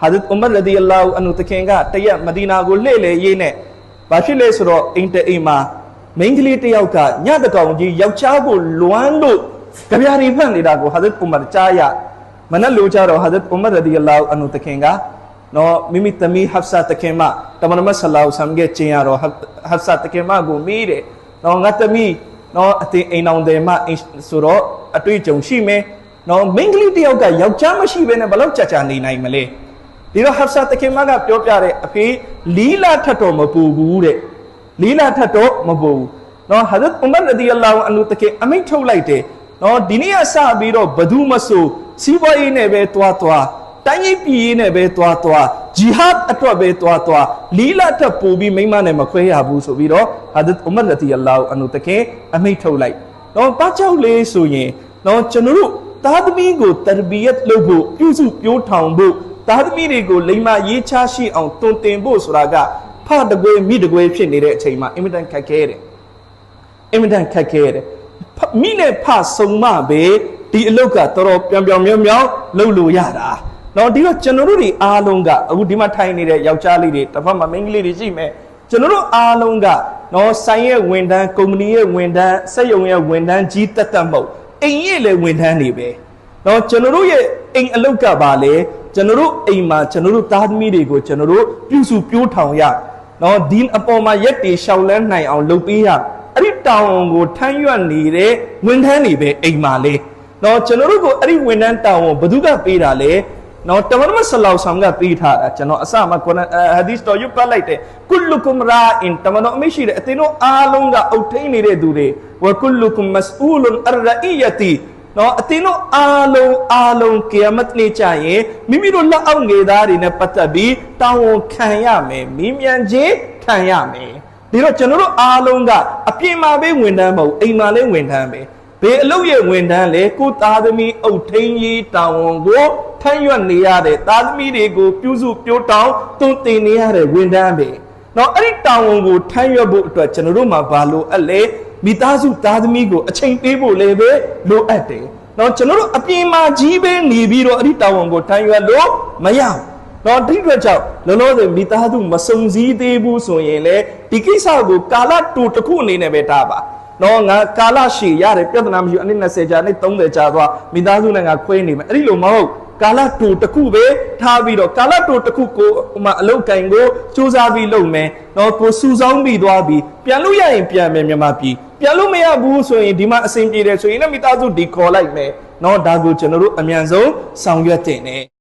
Hazrat Umar radiyallahu anhu takenga taya Madina go lele yene bashile suro inte ima mengli tayauka nyada kaunji yaucha go luando kabyari phan nida go Hazrat Umar chaya mana lucha ro Hazrat Umar radiyallahu anhu takenga no mimi tami Hafsa takema tamanama sallallahu samge chinya ro Hafsa takema go mire no ngatami no ati ainaung de ma suro atwi jong shi me no mengli tayauka yaucha ma shi be ne balaw cha cha nei nai male Diro Hafsa takema ga pyo pya de aphi lila thatto ma pu bu de lila thatto ma pu no Hazrat Umar radiyallahu anhu take amait thau lai de no diniya sa bi ro badu ma so siwa yi ne be twa twaတိုင်းပြည်နဲ့ပဲတွားတွားဂျီဟတ်အတွက်ပဲတွားတွားလီလာတက်ပူပြီးမိမနဲ့မခွဲရဘူးဆိုပြီးတော့ဟာဒတ်ဥမာရတီအလာဟ်အန်ဟူတခင်အမိန့်ထုတ်လိုက်တော့ဘာကြောင့်လဲဆိုရင်တော့ကျွန်တော်တို့သားသမီးကိုတရဘီယတ်လုပ်ဖို့ပြုစုပြိုးထောင်ဖို့သားသမီးတွေကိုလိမ္မာရေးချရှိအောင်တွင်တင်ဖို့ဆိုတာကဖတကွေမိတကွေဖြစ်နေတဲ့အချိန်မှာအင်မတန်ခက်ခဲတယ်အင်မတန်ခက်ခဲတယ်မိနဲ့ဖဆုံမပဲဒီအလုတ်ကတော်တော်ပြောင်ပြောင်မြောင်မြောင်လုပ်လို့ရတာနော်ဒီတော့ကျွန်တော်တို့တွေအားလုံးကအခုဒီမှာထိုင်နေတဲ့ယောက်ျားလေးတွေတစ်ဖက်မှာမိန်းကလေးတွေရှိမယ်ကျွန်တော်တို့အားလုံးကနော်ဆိုင်ရဲ့ဝန်ထမ်းကုမ္ပဏီရဲ့ဝန်ထမ်းစက်ရုံရဲ့ဝန်ထမ်းကြီးတက်တက်မဟုတ်အိမ်ရဲ့လည်းဝန်ထမ်းတွေပဲနော်ကျွန်တော်တို့ရဲ့အိမ်အလုပ်ကပါလေကျွန်တော်တို့အိမ်မှာကျွန်တော်တို့သားသမီးတွေကိုကျွန်တော်တို့ပြုစုပြိုးထောင်ရနော်ဒီအပေါ်မှာရက်တွေရှောင်လန်းနိုင်အောင်လုပ်ပေးရအဲ့ဒီတောင်းကိုထမ်းရွက်နေတဲ့ဝန်ထမ်းတွေပဲအိမ်မှာလေနော်ကျွန်တော်တို့ကိုအဲ့ဒီဝန်ထမ်းတောင်းကိုဘယ်သူကပေးတာလဲနော်တမန်တော်ဆလောဆောင်ကပေးထားတာကျွန်တော်အစမှာကုရ်အာန်ဟာဒီသ်တော်ယူပတ်လိုက်တယ်ကုလ်ကုမ်ရာအင်တမန်တော်မရှိတဲ့အသင်တို့အားလုံးကအုပ်ထိန်နေတဲ့သူတွေဝကုလ်ကုမ်မစအူလွန်အရအီယတီနော်အသင်တို့အားလုံးကီယာမတ်နေ့ကျရင်မိမိတို့လက်အောက်ငယ်သားတွေနဲ့ပတ်သက်ပြီးတောင်းဝန်ခံရမယ်မင်းမြန်ခြင်းခံရမယ်ဒီတော့ကျွန်တော်တို့အားလုံးကအပြင်မှာပဲဝန်ထမ်းမဟုတ်အိမ်မှာလည်းဝန်ထမ်းပဲဘေးအလုပ်ရဲ့ဝန်ထမ်းလေကိုသားသမီးအုပ်ထိန်ကြီးတောင်းဝန်ကိုထမ်းရွက်နေရတဲ့သားသမီးတွေကိုပြုစုပြိုးတောင်းတွင်တင်နေရတဲ့ဝန်ထမ်းပဲ။နော်အဲ့ဒီတောင်းဝန်ကိုထမ်းရွက်ဖို့အတွက်ကျွန်တော်တို့မှာဘာလို့အလဲမိသားစုသားသမီးကိုအချိန်ပေးဖို့လည်းပဲလိုအပ်တယ်။နော်ကျွန်တော်တို့အပြင်မှာကြီးပဲနေပြီးတော့အဲ့ဒီတောင်းဝန်ကိုထမ်းရွက်လို့မရဘူး။နော်ဒီအတွက်ကြောင့်လောလောဆယ်မိသားစုမစုံစည်းသေးဘူးဆိုရင်လေဒီကိစ္စကိုကာလတူတစ်ခုအနေနဲ့ပဲထားပါ။နော်ငါကာလရှည်ရတယ်ပြဿနာမရှိအနည်း20ကြာအနည်း30ကြာသွားမိသားစုနဲ့ငါခွဲနေမယ်အဲ့ဒီလိုမဟုတ်ကာလတူတစ်ခုပဲထားပြီးတော့ကာလတူတစ်ခုကိုဟိုမှာအလုတ်ကင်ကိုစူးစမ်းပြီးလုပ်မယ်နော်ကိုစူဆောင်းပြီးသွားပြီးပြန်လို့ရရင်ပြန်မယ်မြန်မာပြည်ပြန်လို့မရဘူးဆိုရင်ဒီမှာအဆင်ပြေတယ်ဆိုရင်လည်းမိသားစုဒီခေါ်လိုက်မယ်နော်ဒါကိုကျွန်တော်တို့အမြန်ဆုံးဆောင်ရွက်တင်တယ်